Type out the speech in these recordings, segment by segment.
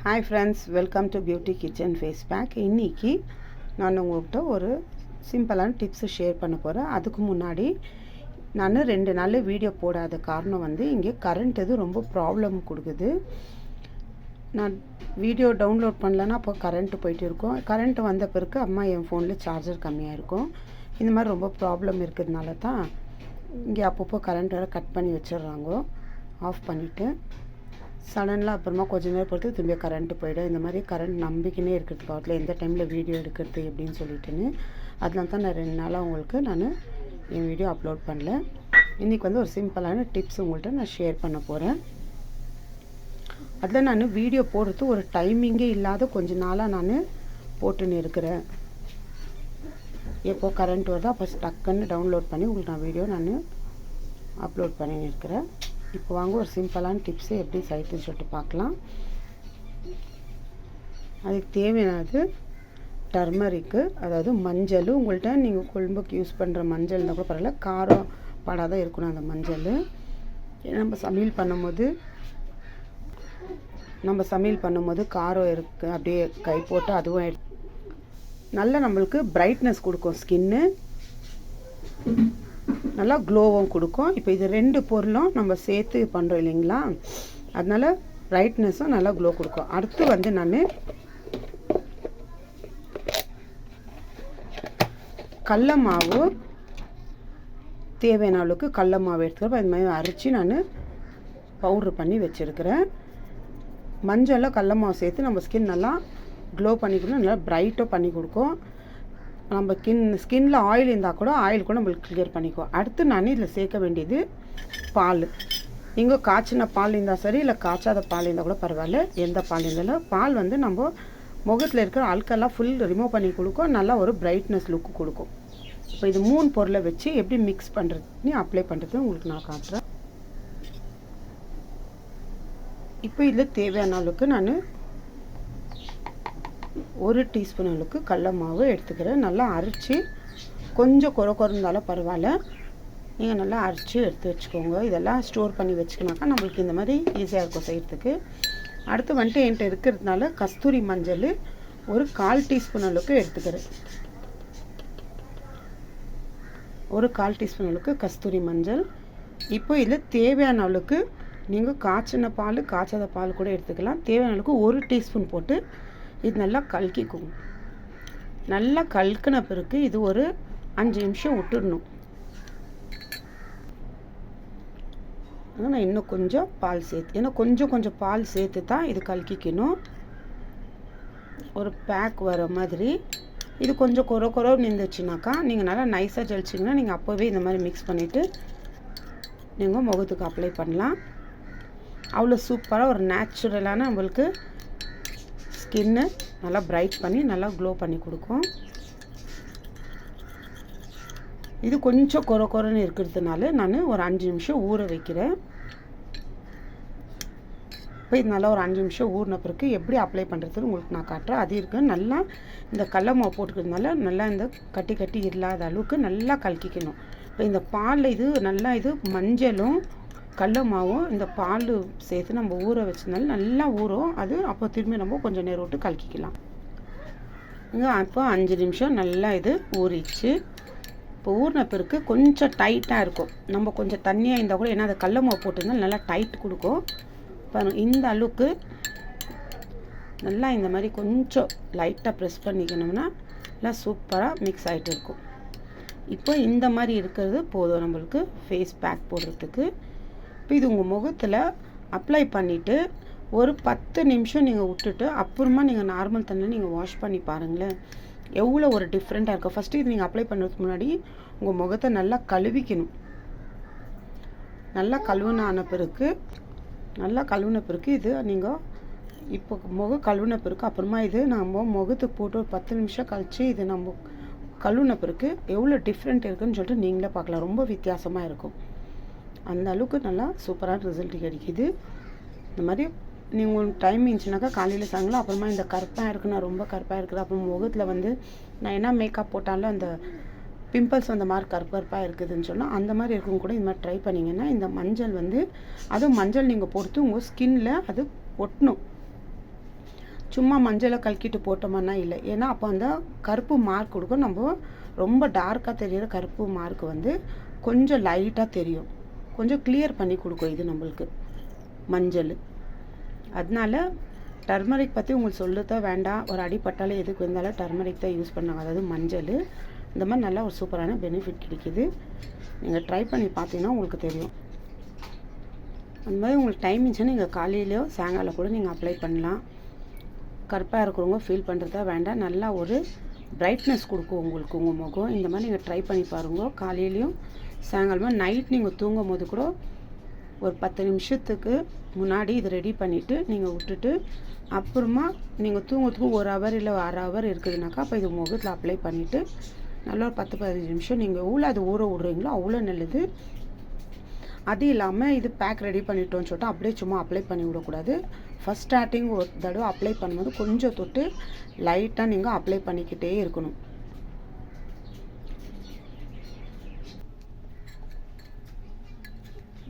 Hi friends, welcome to beauty kitchen face pack. இன்றைக்கி நான் உங்கள்கிட்ட ஒரு சிம்பிளான டிப்ஸு ஷேர் பண்ண போகிறேன். அதுக்கு முன்னாடி நான் 2 நாள் வீடியோ போடாத காரணம் இங்கே கரண்ட் இது ரொம்ப ப்ராப்ளம் கொடுக்குது. நான் வீடியோ டவுன்லோட் பண்ணலன்னா அப்போ கரண்ட்டு போயிட்டு இருக்கும். கரண்ட்டு வந்த பிறகு அம்மா என் ஃபோனில் சார்ஜர் கம்மியாக இருக்கும். இந்த மாதிரி ரொம்ப ப்ராப்ளம் இருக்கிறதுனால தான் இங்கே அப்பப்போ கரண்ட் வேறு கட் பண்ணி வச்சிடுறாங்க. ஆஃப் பண்ணிவிட்டு சடன்லாம் அப்புறமா கொஞ்சம் நேரம் பொறுத்து திரும்பி கரண்ட்டு போய்டும். இந்த மாதிரி கரண்ட் நம்பிக்கினே இருக்கிறது காலத்தில் எந்த டைமில் வீடியோ எடுக்கிறது எப்படின்னு சொல்லிட்டுன்னு அதனால தான் நான் 2 நாளாக உங்களுக்கு என் வீடியோ அப்லோட் பண்ணல. இன்றைக்கி ஒரு சிம்பிளான டிப்ஸ் உங்கள்கிட்ட நான் ஷேர் பண்ண போகிறேன். அதில் நான் வீடியோ போடுறது ஒரு டைமிங்கே இல்லாத கொஞ்ச நாளாக நான் போட்டுன்னு இருக்கிறேன். எப்போது கரண்ட் வருதோ அப்போ டக்குன்னு டவுன்லோட் பண்ணி உங்களுக்கு நான் வீடியோ அப்லோட் பண்ணின்னு இருக்கிறேன். இப்போ வாங்க ஒரு சிம்பிளான டிப்ஸு எப்படி சைட்டுன்னு சொல்லிட்டு பார்க்கலாம். அதுக்கு தேவையானது டர்மரிக்கு, அதாவது மஞ்சள். உங்கள்கிட்ட நீங்கள் குழம்புக்கு யூஸ் பண்ணுற மஞ்சள் இருந்தால் கூட பரவாயில்ல, காரம் படாத இருக்கணும் அந்த மஞ்சள். நம்ம சமையல் பண்ணும்போது காரம் இருக்குது அப்படியே கை போட்டு அதுவும் நல்லா நம்மளுக்கு பிரைட்னஸ் கொடுக்கும், ஸ்கின்னு நல்லா க்ளோவும் கொடுக்கும். இப்போ இது 2 பொருளும் நம்ம சேர்த்து பண்ணுறோம் இல்லைங்களா, அதனால் பிரைட்னஸும் நல்லா க்ளோ கொடுக்கும். அடுத்து நான் கடல மாவு தேவையான அளவுக்கு கடல மாவு எடுத்துக்கிறப்ப இந்த மாதிரி அரைச்சி நான் பவுட்ரு பண்ணி வச்சுருக்கிறேன். மஞ்சளில் கடல மாவு சேர்த்து நம்ம ஸ்கின் நல்லா க்ளோ பண்ணிக்கணும், நல்லா ப்ரைட்டாக பண்ணி கொடுக்கும். நம்ம ஸ்கின்னில் ஆயில் இருந்தால் கூட ஆயில் கூட நம்மளுக்கு கிளியர் பண்ணிக்கும். அடுத்து நான் இதில் சேர்க்க வேண்டியது பால். இங்கே காய்ச்சின பால் இருந்தால் சரி, இல்லை காய்ச்சாத பால் இருந்தால் கூட பரவாயில்ல, எந்த பால் இருந்தாலும் பால் நம்ம முகத்தில் இருக்கிற அல்கெல்லாம் ஃபுல் ரிமூவ் பண்ணி கொடுக்கும், நல்லா ஒரு பிரைட்னஸ் லுக்கு கொடுக்கும். இப்போ இது 3 பொருளை வச்சு எப்படி மிக்ஸ் பண்ணுறதுன்னு அப்ளை பண்ணுறது உங்களுக்கு நான் காட்டுறேன். இப்போ இதில் தேவையான அளவுக்கு நான் 1 டீஸ்பூன் அளவுக்கு கடல மாவு எடுத்துக்கிறேன். நல்லா அரைச்சி, கொஞ்சம் குறை இருந்தாலும் பரவாயில்ல, நீங்கள் நல்லா அரைச்சி எடுத்து வச்சுக்கோங்க. இதெல்லாம் ஸ்டோர் பண்ணி வச்சுக்கினாக்கா நம்மளுக்கு இந்த மாதிரி ஈஸியாக இருக்கும் செய்கிறதுக்கு. அடுத்து என்கிட்ட இருக்கிறதுனால கஸ்தூரி மஞ்சள் ஒரு 1/4 டீஸ்பூன் அளவுக்கு எடுத்துக்கிறேன். ஒரு 1/4 டீஸ்பூன் அளவுக்கு கஸ்தூரி மஞ்சள். இப்போ இதில் தேவையான அளவுக்கு நீங்கள் காய்ச்சின பால் காய்ச்சாத பால் கூட எடுத்துக்கலாம். தேவையான அளவுக்கு 1 டீஸ்பூன் போட்டு இது நல்லா கலக்கிக்குங்க. நல்லா கலக்கின பிறகு இது ஒரு 5 நிமிஷம் விட்டுடணும். நான் இன்னும் கொஞ்சம் பால் சேர்த்து, ஏன்னா கொஞ்சம் பால் சேர்த்து தான் இது கலக்கிக்கணும். ஒரு பேக் வர மாதிரி இது கொஞ்சம் குறை நின்றுச்சுனாக்கா நீங்கள் நல்லா நைஸாக ஜலிச்சிங்கன்னா நீங்கள் அப்போவே இந்த மாதிரி மிக்ஸ் பண்ணிவிட்டு நீங்கள் முகத்துக்கு அப்ளை பண்ணலாம். அவ்வளோ சூப்பராக ஒரு நேச்சுரலான நம்மளுக்கு ஸ்கின்னு நல்லா பிரைட் பண்ணி நல்லா க்ளோ பண்ணி கொடுக்கும். இது கொஞ்சம் குறைன்னு இருக்கிறதுனால நான் ஒரு 5 நிமிஷம் ஊற வைக்கிறேன். இப்போ இது நல்லா ஒரு 5 நிமிஷம் ஊறின பிறகு எப்படி அப்ளை பண்ணுறதுன்னு உங்களுக்கு நான் காட்டுறேன். அது இருக்குது நல்லா இந்த கடல மாவு போட்டுக்கிறதுனால நல்லா இந்த கட்டி இல்லாத அளவுக்கு நல்லா கலக்கிக்கணும். இப்போ இந்த பாலில் இது நல்லா இது மஞ்சளும் கடல மாவும் இந்த பால் சேர்த்து நம்ம ஊற வச்சதுனால நல்லா ஊறும். அது அப்போ திரும்பி நம்ம கொஞ்சம் நேரம் விட்டு கலக்கிக்கலாம். அப்போ 5 நிமிஷம் நல்லா இது ஊறிச்சு. இப்போ ஊறின பிறகு கொஞ்சம் டைட்டாக இருக்கும். நம்ம கொஞ்சம் தண்ணியாக இருந்தால் கூட, ஏன்னா அதை கடல மாவு போட்டிருந்தால் நல்லா டைட் கொடுக்கும். பாருங்கள், இந்த அளவுக்கு நல்லா இந்த மாதிரி கொஞ்சம் லைட்டாக ப்ரெஸ் பண்ணிக்கணும்னா நல்லா சூப்பராக மிக்ஸ் ஆகிட்டு இருக்கும். இப்போ இந்த மாதிரி இருக்கிறது போதும் நம்மளுக்கு ஃபேஸ் பேக் போடுறதுக்கு. இப்போ இது உங்கள் முகத்தில் அப்ளை பண்ணிவிட்டு ஒரு 10 நிமிஷம் நீங்கள் விட்டுட்டு அப்புறமா நீங்கள் நார்மல் தண்ணியில் நீங்கள் வாஷ் பண்ணி பாருங்களேன், எவ்வளோ ஒரு டிஃப்ரெண்ட்டாக இருக்கும். ஃபஸ்ட்டு இது நீங்கள் அப்ளை பண்ணுறதுக்கு முன்னாடி உங்கள் முகத்தை நல்லா கழுவிக்கணும். நல்லா கழுவின பிறகு இது நீங்கள் இப்போ முகம் கழுவின பிறகு அப்புறமா இது நம்ம முகத்துக்கு போட்டு ஒரு 10 நிமிஷம் கழித்து இது நம்ம கழுவின பிறகு எவ்வளோ டிஃப்ரெண்ட் இருக்குதுன்னு சொல்லிட்டு நீங்களே பார்க்கலாம். ரொம்ப வித்தியாசமாக இருக்கும். அந்த அளவுக்கு நல்லா சூப்பரான ரிசல்ட் கிடைக்கிது. இந்த மாதிரி நீங்கள் டைம் இருந்துச்சுனாக்கா காலையில் சாயங்காலம் அப்புறமா இந்த கருப்பாக இருக்குது, நான் ரொம்ப கருப்பாக இருக்குது, அப்புறம் முகத்தில் நான் என்ன மேக்கப் போட்டாலும் அந்த பிம்பிள்ஸ் அந்த மாதிரி கருப்பாக இருக்குதுன்னு சொன்னால் அந்த மாதிரி இருக்கும் கூட இந்த மாதிரி ட்ரை பண்ணிங்கன்னா இந்த மஞ்சள் அதுவும் மஞ்சள் நீங்கள் பொறுத்து உங்கள் ஸ்கின்னில் அது ஒட்டணும். சும்மா மஞ்சளை கலக்கிட்டு போட்டோம்னா இல்லை. ஏன்னா அப்போ அந்த கருப்பு மார்க் கொடுக்கும். நம்ம ரொம்ப டார்க்காக தெரிகிற கருப்பு மார்க் வந்து கொஞ்சம் லைட்டாக தெரியும், கொஞ்சம் கிளியர் பண்ணி கொடுக்கும் இது நம்மளுக்கு மஞ்சள். அதனால டர்மரிக் பற்றி உங்களுக்கு சொல்லத்தான் வேண்டாம். ஒரு அடிப்பட்டாலே எதுக்கு இருந்தாலும் டர்மரிக் தான் யூஸ் பண்ணாங்க, அதாவது மஞ்சள். இந்த மாதிரி நல்லா ஒரு சூப்பரான பெனிஃபிட் கிடைக்கிது. நீங்கள் ட்ரை பண்ணி பார்த்தீங்கன்னா உங்களுக்கு தெரியும். அந்த மாதிரி உங்களுக்கு டைம் இருந்துச்சுன்னா நீங்கள் காலையிலையோ சாயங்காலம் கூட நீங்கள் அப்ளை பண்ணலாம். கருப்பாக இருக்கிறவங்க ஃபீல் பண்ணுறதா வேண்டாம், நல்லா ஒரு பிரைட்னஸ் கொடுக்கும் உங்களுக்கு உங்கள் முகம். இந்த மாதிரி நீங்கள் ட்ரை பண்ணி பாருங்க. காலையிலையும் சாயங்காலமாக நைட் நீங்கள் தூங்கும் போது கூட ஒரு 10 நிமிஷத்துக்கு முன்னாடி இது ரெடி பண்ணிவிட்டு நீங்கள் விட்டுட்டு அப்புறமா நீங்கள் தூங்கிறதுக்கு 1 ஹவர் இல்லை 1/2 ஹவர் இருக்குதுனாக்கா அப்போ இது முகத்தில் அப்ளை பண்ணிவிட்டு நல்லா ஒரு 10-15 நிமிஷம் நீங்கள் எவ்வளோ அது ஊற விட்றீங்களோ அவ்வளோ நல்லது. அது இல்லாமல் இது பேக் ரெடி பண்ணிட்டோன்னு சொல்லிட்டு அப்படியே சும்மா அப்ளை பண்ணி விடக்கூடாது. ஃபஸ்ட் ஸ்டார்டிங் ஒரு தடவை அப்ளை பண்ணும்போது கொஞ்சம் தொட்டு லைட்டாக நீங்கள் அப்ளை பண்ணிக்கிட்டே இருக்கணும்.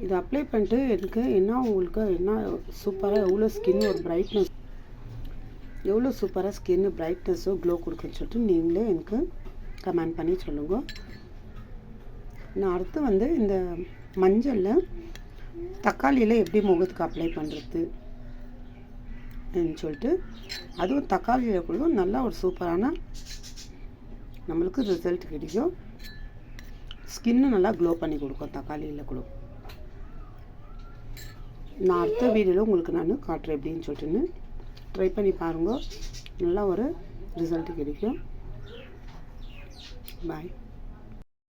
இது அப்ளை பண்ணிட்டு எனக்கு என்ன உங்களுக்கு என்ன சூப்பராக எவ்வளோ ஸ்கின் ஒரு பிரைட்னஸ், எவ்வளோ சூப்பராக ஸ்கின்னு பிரைட்னஸோ க்ளோ கொடுக்குன்னு சொல்லிட்டு நீங்களே எனக்கு கமெண்ட் பண்ணி சொல்லுங்கள். நான் அடுத்து வந்து இந்த மஞ்சளில் தக்காளியில் எப்படி முகத்துக்கு அப்ளை பண்ணுறது சொல்லிட்டு, அதுவும் தக்காளியில் கூட நல்லா ஒரு சூப்பரான நம்மளுக்கு ரிசல்ட் கிடைக்கும். ஸ்கின்னு நல்லா க்ளோ பண்ணி கொடுக்கும் தக்காளியில் கூட. நான் அடுத்த வீடியோவில் உங்களுக்கு நான் காட்டுறேன் எப்படின்னு சொல்லிட்டுன்னு. ட்ரை பண்ணி பாருங்கள், நல்லா ஒரு ரிசல்ட் கிடைக்கும். பாய்.